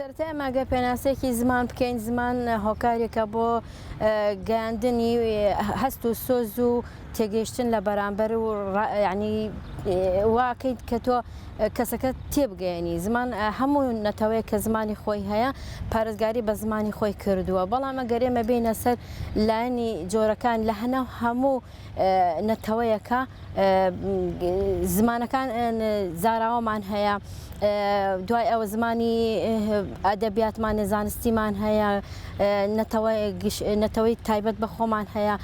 سەرەتا ئەماگە پێناسەیەکی زمان بکەین زمان هۆکارێکە بۆ گەیاندنی هەست و سۆز و تێگەیشتن لە بەرامبەر و یعنی واکەیت کە تۆ کەسەکە تێبگەێنی زمان هەموو نەتەوەیە کە زمانی خۆی هەیە پارێزگاری بە زمانی خۆی کردووە بەڵام ئەگەر ئێمە بینە سەر لایەنی جۆرەکان لە هەناو هەموو نەتەوەیەکە زمانەکان زاراوەمان هەیە دوای ئەوە زمانی ئەدەبیاتمان زانستیمان هەیە نەتەوەی تایبەت بە خۆمان هەیە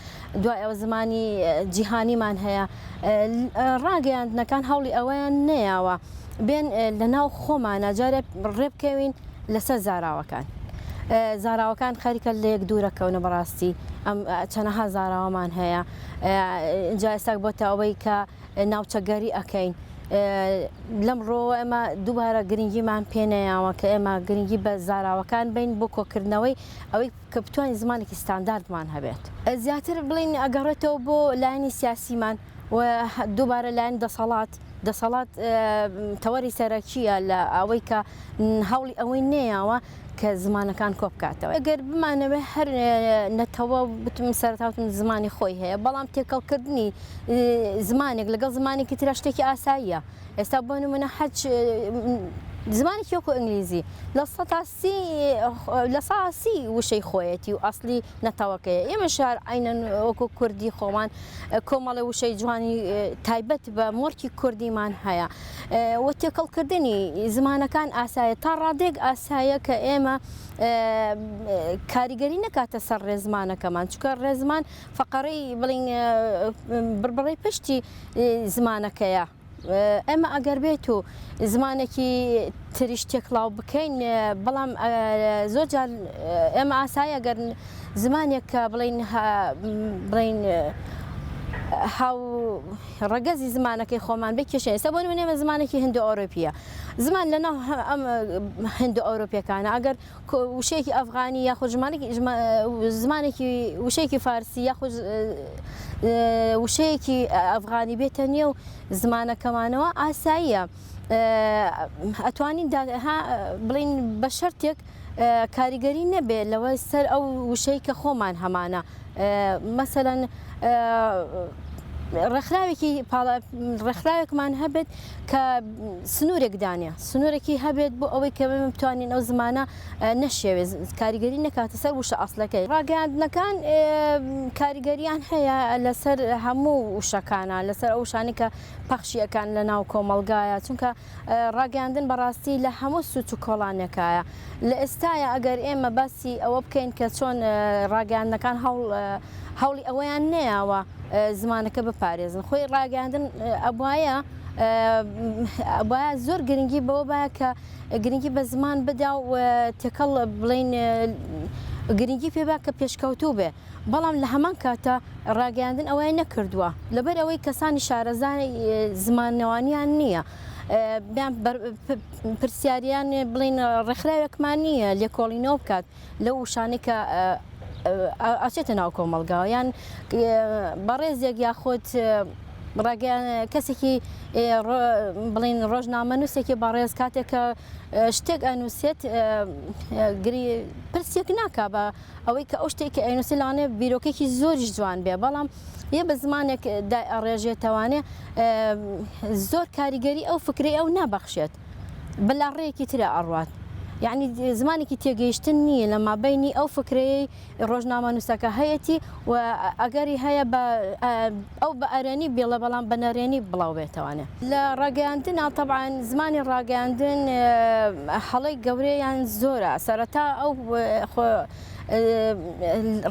دوای ئەوە زمانی جیهانیمان هەیە ڕاگەیاندنەکان هەوڵی ئەوەیان نەیەوە بێن لەناو خۆمانە جارێ ڕێبکەوین لەسەر زاراوەکان زاراوەکان خەریکە لە یەک دوورەکەونە بەڕاستی ئەم چەنەها زاراوەمان هەیە جا ئێستاک بۆتە ئەوەی کە ناوچەگەری ئەەکەین لەمڕۆ ئێمە دووبارە گرنگیمان پێنەیەوە کە ئێمە گرنگی بە زاراوەکان بین بۆ کۆکردنەوەی ئەوەی کە بتوانین زمانێکی ستانداردمان هەبێت زیاتر بڵین ئەگەڕێتەوە بۆ لایەنی سیاسیمان و دووبارە لایەن دەسەڵات تەوەری سەرەکیە لە ئەوەی کە هەوڵی ئەوەی نەیەوە کە زمانەکان کۆ بکاتەوە ئەگەر بمانەوێت هەر نەتەوە بتم سەرتاوتم زمانی خۆی هەیە بەڵام تێکەڵکردنی زمانێک لەگەڵ زمانێکی ترا شتێکی ئاساییە ئێستا بۆ نمونە حەج زمانێکی وەکو ئینگلیزی لە ساسی وشەی خۆیەتی و ئەسلی نەتەوەکەیە ئێمە شار عینەن وەکو کوردی خۆمان کۆمەڵی وشەی جوانی تایبەت بە مۆرکی کوردیمان هەیە وە تێکەڵکردنی زمانەکان ئاسایە تا ڕادێک ئاسایە کە ئێمە کاریگەری نەکاتە سەر ڕێزمانەکەمان چکە ڕێزمان فەقەڕی بڵین بڕبڕی پشتی زمانەکەیە ئەمە ئەگەر بێت و زمانێکی تریش تێکڵاو بکەین بەڵام زۆر جار ئێمە ئاسایە گەر زمانێک کە بڵین هاو ڕەگەزی زمانەکەی خۆمان بکێشێ ئێستا بۆ نمونە ئێمە زمانێکی هندو ئەوروپیە زمان لەناو ئەم هندو ئەوروپیەکانە ئەگەر وشەیەکی ئەفغانی یاخود زمانێکی وشەیەکی فارسی یاخود وشەیەکی ئەفغانی بێتە نێو زمانەکەمانەوە ئاساییە ئەتوانین بڵین بە شەرتێک کاریگەری نەبێت لەوە سەر ئەو وشەی کە خۆمان هەمانە مەسەلەن ڕێکخراوێکمان هەبێت کە سنوورێک دانێ سنوورێکی هەبێت بۆ ئەوەی کە بتوانین ئەو زمانە نەشێوێت کاریگەری نەکاتە سەر وشە ئەسلەکەی ڕاگەیاندنەکان کاریگەریان هەیە لەسەر هەموو وشەکانە لەسەر ئەو شانی کە پەخشیەکان لە ناو کۆمەلگایە چونکە ڕاگەیاندن بەڕاستی لە هەموو سوچ و کۆڵانەکایە لە ئێستاە ئەگەر ئێمە باسی ئەوە بکەین کە چۆن ڕاگەیاندنەکان هەوڵی ئەوەیان نەیەوە زمانەکە بپارێزن خۆی ڕاگەاندن ئەبواە زۆر گرنگی بەوە بایە کە گرنگی بە زمان بدا و تێکەڵ بڵین گرنگی پێبا کە پێشکەوتوو بێ بەڵام لە هەمان کاتە ڕاگەاندن ئەوەی نەکردووە لەبەر ئەوەی کەسانی شارەزانی زمانەوانیان نییە پرسیاریان بڵین ڕێکخراوێکمان نییە لێکۆڵینەوە بکات لەو شانێک کە ئاچێتە ناو کۆمەلگاوە یان بەڕێزێک یاخۆت کەسێکی بڵین ڕۆژنامە نووسێکی بەڕێز کاتێک کە شتێک ئەنووسێت پرسێک ناکا بە ئەوەی کە ئەو شتێکی ئەنووسی لەوانێ بیرۆکێکی زۆریش جوان بێ بەڵام یە بە زمانێک ئەڕێژێتەوانێ زۆر کاریگەری ئەو فکری ئەو نابەخشێت بەلاڕەیەکی ترە ئەڕوات یعنی زمانێکی تێگەیشتن نییە لە مابینی ئەو فکرەیە ڕۆژنامە نووسەکە هەیەی و ئەگەری هەیە ئەو بە ئەرێنی بێڵە بەڵام بە نەرێنی بڵاو بێتوانێ لە ڕاگەیاندنە تەبعاً زمانی ڕاگەیاندن هەڵەی گەورەیان زۆرە سەرەتا ئەو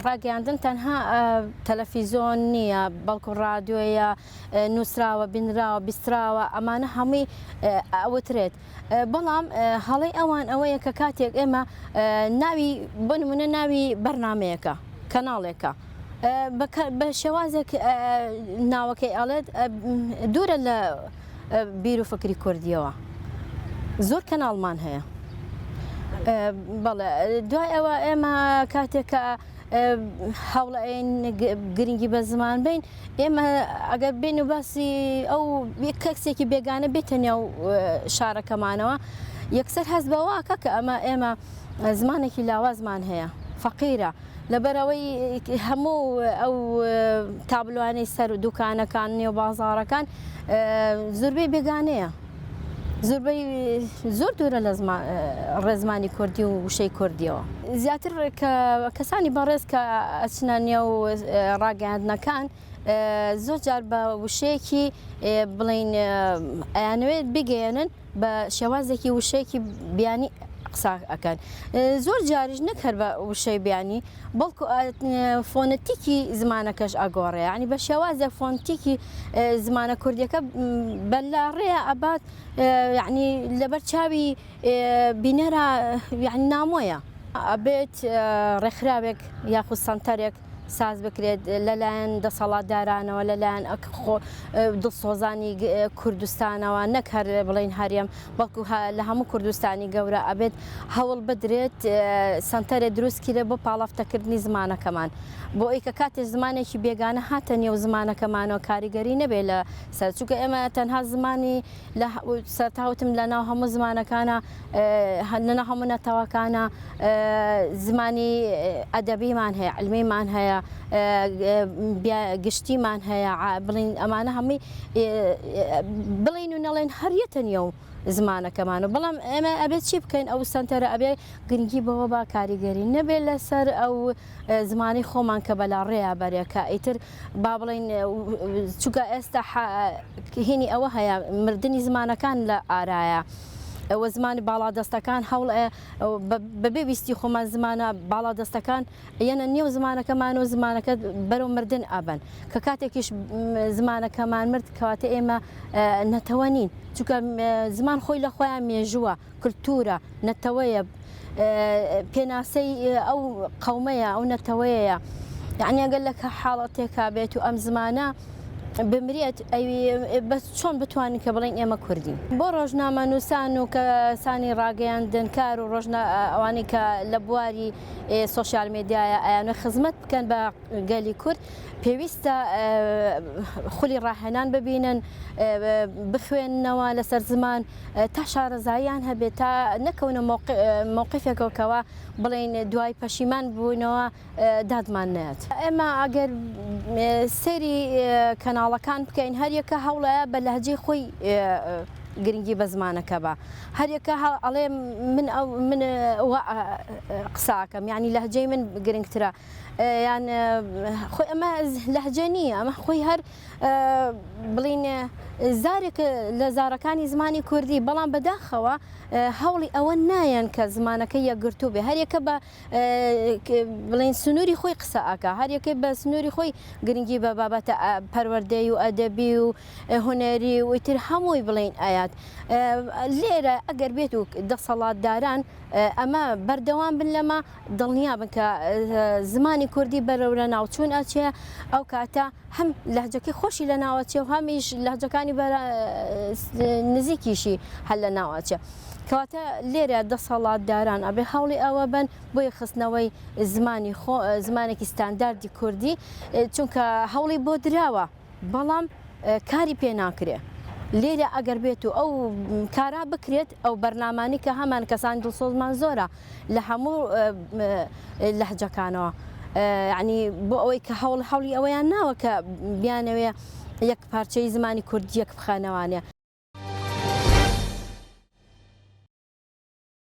ڕاگەیاندن تەنها تەلەڤیزۆن نییە بەڵکو ڕادیۆیە نووسراوە بینراوە بیستراوە ئەمانە هەمووی ئەوترێت بەڵام هەڵەی ئەوان ئەوەیە کە کاتێک ئێمە ناوی بۆ نمونە ناوی بەرنامەیەەکە کەناڵێکە بە شێوازێک ناوەکەی ئەڵێت دوورە لە بیر و فکری کوردیەوە زۆر کەناڵمان هەیە بەڵێ دوای ئەوە ئێمە کاتێکە هەوڵەین گرنگی بە زمان بین ئێمە ئەگەر بین و باسی ئەو کەسێکی بێگانە بێتە نێو شارەکەمانەوە یەکسەر هەست بەواکە کە ئێمە زمانێکی لاوازمان هەیە فەقیرە لەبەرەوەی هەموو ئەو تابلوانەی سەر و دوکانەکان نێو بازاڕەکان زۆربەی بێگانەیە زۆربەی زۆر دوورە لە ڕێزمانی کوردی و وشەی کوردیەوە زیاتر کەسانی بەڕێز کە ئەچنە نێو ڕاگەاندنەکان زۆر جار بە وشەیەکی بڵین ئەیانەوێت بگەێنن بە شێوازێکی وشەیەکی بیانی قسا ئەکەن زۆر جاریش نەک هەر بە وشەی بیانی بەڵکو فۆنەتیکی زمانەکەش ئەگۆڕێ ینی بە شێوازێک فۆنتیکی زمانە کوردیەکە بەلاڕێە ئەبات یعنی لەبەر چاوی بینەرە یعنی نامۆیە ئەبێت ڕێکخراوێک یاخود سەنتەرێک ساز بکرێت لەلایەن دەسەڵاتدارانەوە لەلایەن دڵسۆزانی کوردستانەوە نەک هەر بڵین هەرێم بەڵکو لە هەموو کوردستانی گەورە ئەبێت هەوڵ بدرێت سنتەرێ دروستکرێ بۆ پاڵافتەکردنی زمانەکەمان بۆ ئەی کە کاتێ زمانێکی بێگانە هاتە نێو زمانەکەمانەوە کاریگەری نەبێت لە سەر چونکە ئێمە تەنها زمانی سەرتاوتم لە ناو هەموو زمانەکانە لەناو هەموو نەتەوەکانە زمانی ئەدەبیمان هەیە علمیمان هەیە گشتیمان هەیە بڵین ئەمانە هەمووی بڵین و نەڵێن هەریەتە نێو زمانەکەمانە بەڵام ئێمە ئەبێت چی بکەین ئەو سنتەرە ئەبێ گرنگی بەوە با کاریگەری نەبێت لەسەر ئەو زمانی خۆمان کە بەلا ڕێیا بەرێکە ئیتر با بڵین چونکە ئێستا هینی ئەوە هەیە مردنی زمانەکان لە ئارایە ئەوە زمانی باڵادەستەکان هەوڵ بەبێ ویستی خۆمان زمانە باڵادەستەکان یەنە نێو زمانەکەمان و زمانەکە بەرەو مردن ئابن کە کاتێکیش زمانەکەمان مرد کەواتە ئێمە نەتەوە نین چونکە زمان خۆی لە خۆیان مێژووە کللتورە نەتەوەیە پێناسەی ئەو قەومەیە ئەو نەتەوەیە یعنی ئەگەر لە حاڵەتێکا بێت و ئەم زمانە بمرێت بەس چۆن بتوانین کە بڵین ئێمە کوردی بۆ ڕۆژنامە نووسان و کەسانی ڕاگەیاندن کار و ئەوانی کە لە بواری سۆشیال میدیایە ئەیانە خزمەت بکەن بە گەلی کورد پێویستە خولی ڕاهێنان ببینن بخوێننەوە لەسەر زمان تا شارەزاییان هەبێت تا نەکەونە مووقفێکەوەکەوە بڵین دوای پەشیمان بوونەوە دادمان نێت ئێمە ئەگەر سەیری کەناڵەکان بکەین هەریەکە هەوڵەیە بە لەهجەی خۆی گرنگی بە زمانەکە بە هەریەکە ئەڵێ من قساکەم یعنی لەهجەی من گرنگترە یان خۆی ئەمە لەهجە نییە ئەمە خۆی هەر بڵین زارێک لە زارەکانی زمانی کوردی بەڵام بەداخەوە هەوڵی ئەوە نایەن کە زمانەکە یەکگرتوو بێ هەریەکە بە بڵین سنووری خۆی قسە ئاکە هەریەکە بە سنووری خۆی گرنگی بە بابەتە پەروەردەی و ئەدەبی و هونەری و ئیتر هەمووی بڵین ئايات لێرە ئەگەر بێت و دەسەڵاتداران ئەمە بەردەوام بن لەمە دڵنیا بن کە زمانی کوردی بەرەورە ناوچوون ئەچێ ئەو کاتە هەم لەهجەکەی خۆشی لە ناوەچێ و هەمیش لەهجەکانی نزیکیشی هەل لە ناوەچێ کەواتە لێرە دەسەڵاتداران ئەبێ هەوڵی ئەوە بن بۆی خستنەوەی زمانێکی ستانداردی کوردی چونکە هەوڵی بۆ دراوە بەڵام کاری پێ ناکرێ لێرە ئەگەر بێت و ئەو کارا بکرێت ئەو بەرنامانی کە هەمان کەسان دڵسۆزمان زۆرە لە هەموو لەهجەکانەوە ینی بۆ ئەوەی کە هەوڵی ئەوەیان ناوە کە بیانەوێ یەک پارچەی زمانی کوردی یەک بخانەوانێ